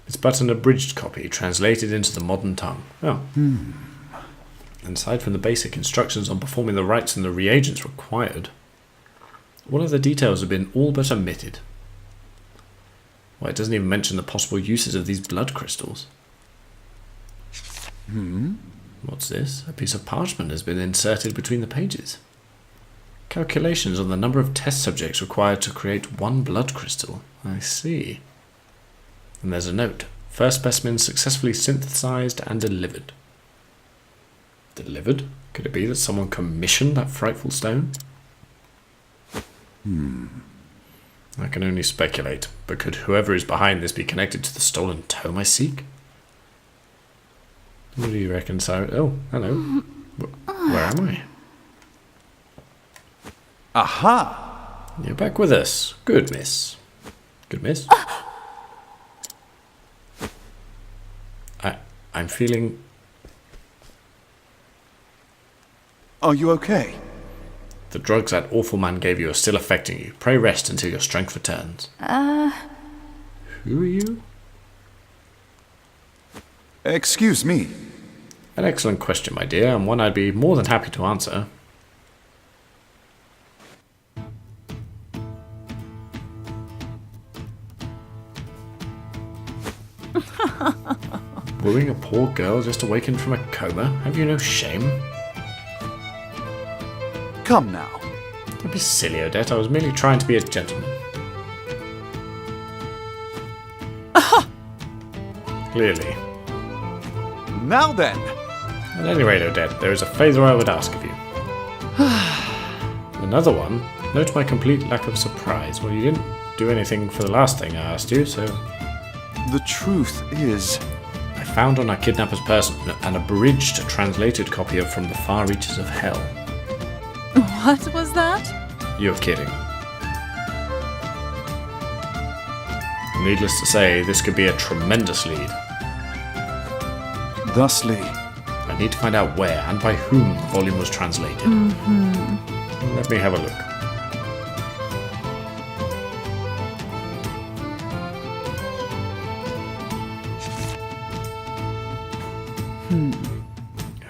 Speaker 1: It's but an abridged copy, translated into the modern tongue. Oh. And aside from the basic instructions on performing the rites and the reagents required, all of the details have been all but omitted. Well, it doesn't even mention the possible uses of these blood crystals. What's this? A piece of parchment has been inserted between the pages. Calculations on the number of test subjects required to create one blood crystal. I see. And there's a note. First specimen successfully synthesized and delivered. Delivered? Could it be that someone commissioned that frightful stone? I can only speculate, but could whoever is behind this be connected to the stolen tome I seek? What do you reckon, Cyrus? Oh, hello. Where am I?
Speaker 2: Aha!
Speaker 1: You're back with us. Good, miss. Good, miss. I'm feeling...
Speaker 2: Are you okay?
Speaker 1: The drugs that awful man gave you are still affecting you. Pray rest until your strength returns. Who are you?
Speaker 2: Excuse me.
Speaker 1: An excellent question, my dear, and one I'd be more than happy to answer. Wooing a poor girl just awakened from a coma? Have you no shame?
Speaker 2: Come now.
Speaker 1: Don't be silly, Odette. I was merely trying to be a gentleman. Clearly.
Speaker 2: Now then.
Speaker 1: At any rate, Odette, there is a favour I would ask of you. Another one? Note my complete lack of surprise. Well, you didn't do anything for the last thing I asked you, so...
Speaker 2: The truth is...
Speaker 1: I found on our kidnapper's person an abridged, translated copy of From the Far Reaches of Hell.
Speaker 4: What was that?
Speaker 1: You're kidding. Needless to say, this could be a tremendous lead.
Speaker 2: Thusly...
Speaker 1: I need to find out where and by whom the volume was translated. Let me have a look.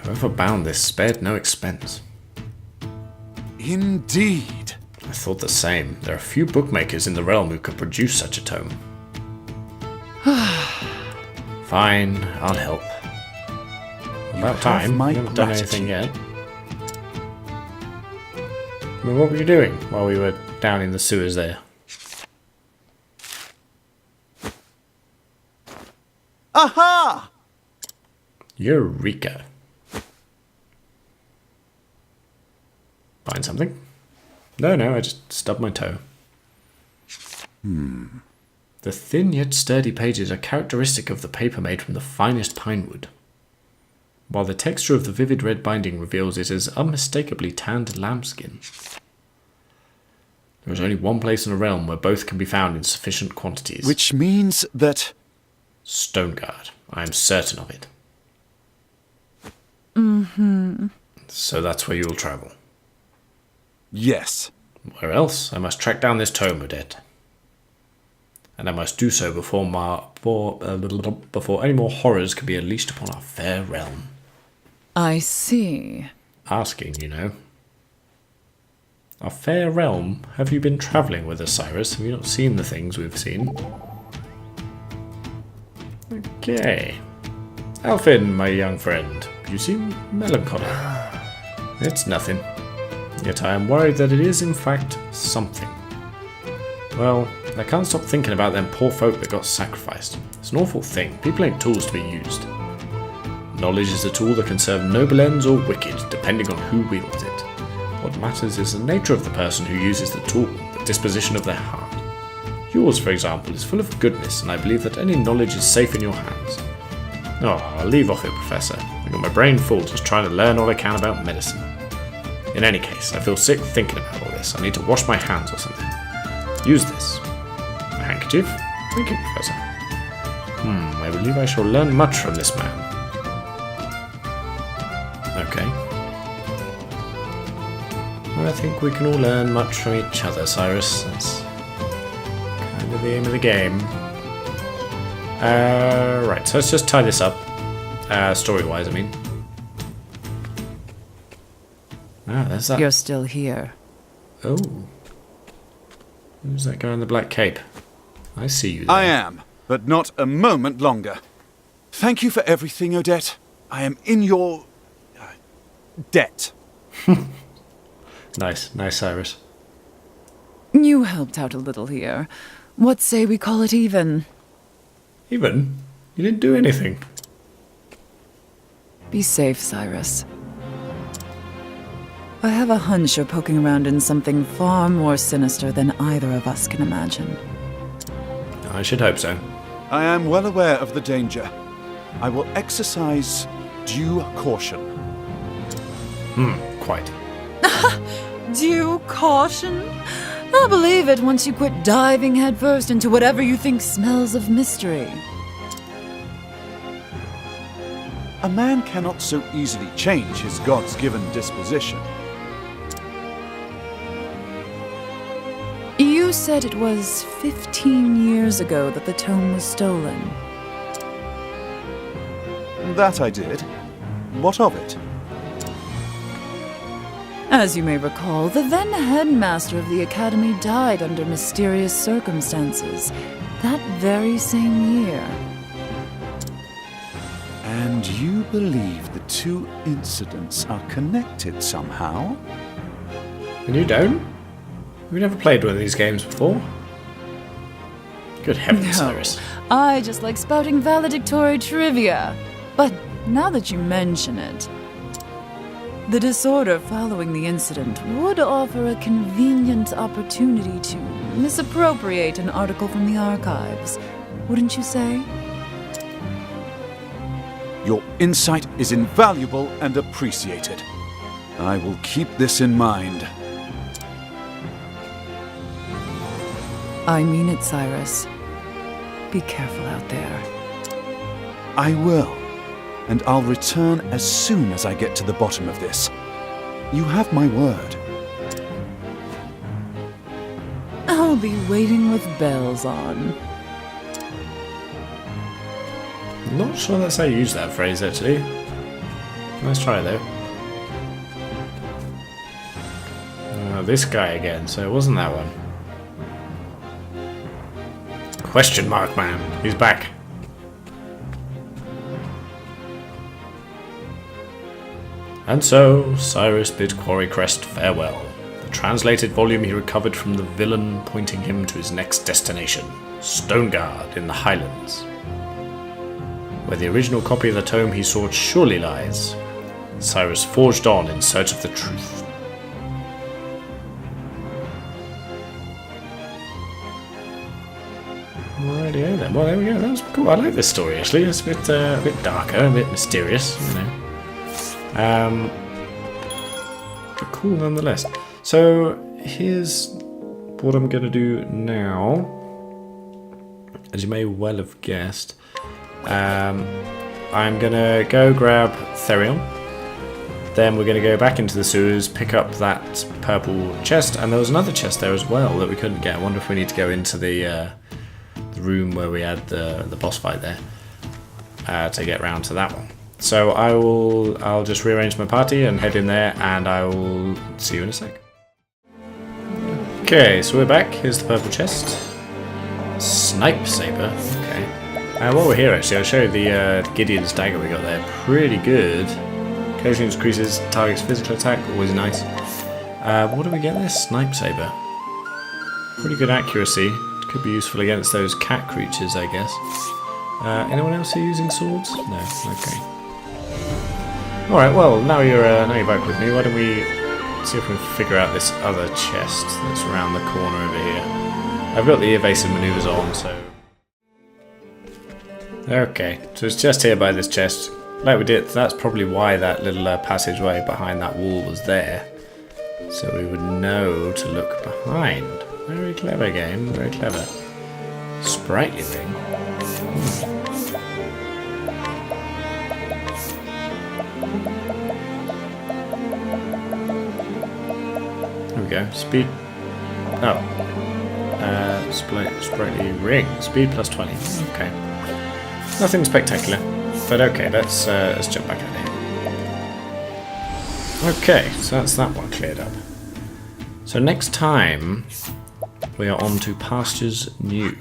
Speaker 1: Whoever bound this spared no expense.
Speaker 2: Indeed.
Speaker 1: I thought the same. There are few bookmakers in the realm who could produce such a tome. Fine, I'll help. About time.
Speaker 2: my
Speaker 1: You haven't done
Speaker 2: gratitude.
Speaker 1: anything yet. Well, what were you doing while we were down in the sewers there?
Speaker 2: Aha!
Speaker 1: Eureka. Find something? No, I just stubbed my toe. The thin yet sturdy pages are characteristic of the paper made from the finest pine wood, while the texture of the vivid red binding reveals it as unmistakably tanned lambskin. There is only one place in the realm where both can be found in sufficient quantities.
Speaker 2: Which means that...
Speaker 1: Stoneguard. I am certain of it. So that's where you'll travel.
Speaker 2: Yes.
Speaker 1: Where else? I must track down this tome, Odette. And I must do so before any more horrors can be unleashed upon our fair realm.
Speaker 4: I see.
Speaker 1: Asking, you know. Our fair realm? Have you been travelling with us, Cyrus? Have you not seen the things we've seen? Okay. Alfin, my young friend, you seem melancholy. It's nothing. Yet I am worried that it is, in fact, something. Well, I can't stop thinking about them poor folk that got sacrificed. It's an awful thing. People ain't tools to be used. Knowledge is a tool that can serve noble ends or wicked, depending on who wields it. What matters is the nature of the person who uses the tool, the disposition of their heart. Yours, for example, is full of goodness, and I believe that any knowledge is safe in your hands. Oh, I'll leave off it, Professor. I've got my brain full just trying to learn all I can about medicine. In any case, I feel sick thinking about all this. I need to wash my hands or something. Use this. A handkerchief? Thank you, Professor. I believe I shall learn much from this man. Okay. I think we can all learn much from each other, Cyrus. That's kind of the aim of the game. Right, so let's just tie this up. Story-wise, I mean. Ah, there's that.
Speaker 4: You're still here.
Speaker 1: Oh. Who's that guy in the black cape? I see you there.
Speaker 2: I am, but not a moment longer. Thank you for everything, Odette. I am in your... debt.
Speaker 1: Nice, Cyrus.
Speaker 4: You helped out a little here. What say we call it even?
Speaker 1: Even? You didn't do anything.
Speaker 4: Be safe, Cyrus. I have a hunch you're poking around in something far more sinister than either of us can imagine.
Speaker 1: I should hope so.
Speaker 2: I am well aware of the danger. I will exercise due caution.
Speaker 1: Quite.
Speaker 4: Due caution? I'll believe it once you quit diving headfirst into whatever you think smells of mystery.
Speaker 2: A man cannot so easily change his God's-given disposition.
Speaker 4: You said it was 15 years ago that the tome was stolen.
Speaker 2: That I did. What of it?
Speaker 4: As you may recall, the then headmaster of the academy died under mysterious circumstances that very same year.
Speaker 2: And you believe the two incidents are connected somehow?
Speaker 1: And you don't? We've never played one of these games before. Good heavens,
Speaker 4: No,
Speaker 1: Cyrus.
Speaker 4: I just like spouting valedictory trivia. But now that you mention it, the disorder following the incident would offer a convenient opportunity to misappropriate an article from the archives, wouldn't you say?
Speaker 2: Your insight is invaluable and appreciated. I will keep this in mind.
Speaker 4: I mean it, Cyrus. Be careful out there.
Speaker 2: I will, and I'll return as soon as I get to the bottom of this. You have my word.
Speaker 4: I'll be waiting with bells on.
Speaker 1: I'm not sure that's how you use that phrase, actually. Nice try, though. Oh, this guy again, so it wasn't that one. Question mark, man. He's back. And so, Cyrus bid Quarry Crest farewell. The translated volume he recovered from the villain pointing him to his next destination, Stoneguard in the Highlands. Where the original copy of the tome he sought surely lies, Cyrus forged on in search of the truth. Rightio then. Well, there we go. That was cool. I like this story actually. It's a bit darker, a bit mysterious, you know. But cool nonetheless. So here's what I'm gonna do now. As you may well have guessed, I'm gonna go grab Therion. Then we're gonna go back into the sewers, pick up that purple chest, and there was another chest there as well that we couldn't get. I wonder if we need to go into the room where we had the boss fight there to get round to that one. So I'll just rearrange my party and head in there, and I will see you in a sec. Okay, so we're back. Here's the purple chest. Snipe saber. Okay. While we're here, actually, I'll show you the Gideon's dagger we got there. Pretty good. Occasionally increases target's physical attack. Always nice. What do we get there? Snipe saber. Pretty good accuracy. Could be useful against those cat creatures, I guess. Anyone else here using swords? No. Okay. All right. Well, now you're back with me. Why don't we see if we can figure out this other chest that's around the corner over here? I've got the evasive maneuvers on, so. Okay. So it's just here by this chest. Like we did. That's probably why that little passageway behind that wall was there. So we would know to look behind. Very clever game, very clever. Sprightly thing. There we go. Speed. Oh. Sprightly ring. Speed plus 20. Okay. Nothing spectacular. But okay, let's jump back out here. Okay, so that's that one cleared up. So next time we are on to Pastures New.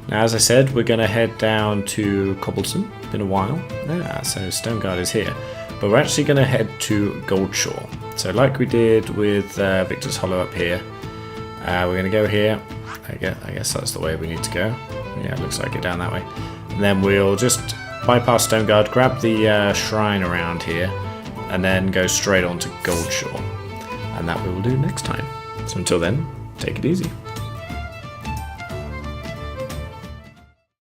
Speaker 1: Now, as I said, we're going to head down to Cobblestone. Been a while. Yeah, so Stoneguard is here. But we're actually going to head to Goldshore. So like we did with Victor's Hollow up here, we're going to go here. I guess that's the way we need to go. Yeah, it looks like it down that way. And And then we'll just bypass Stone Guard, grab the shrine around here, and then go straight on to Goldshore. And that we will do next time. So until then, take it easy.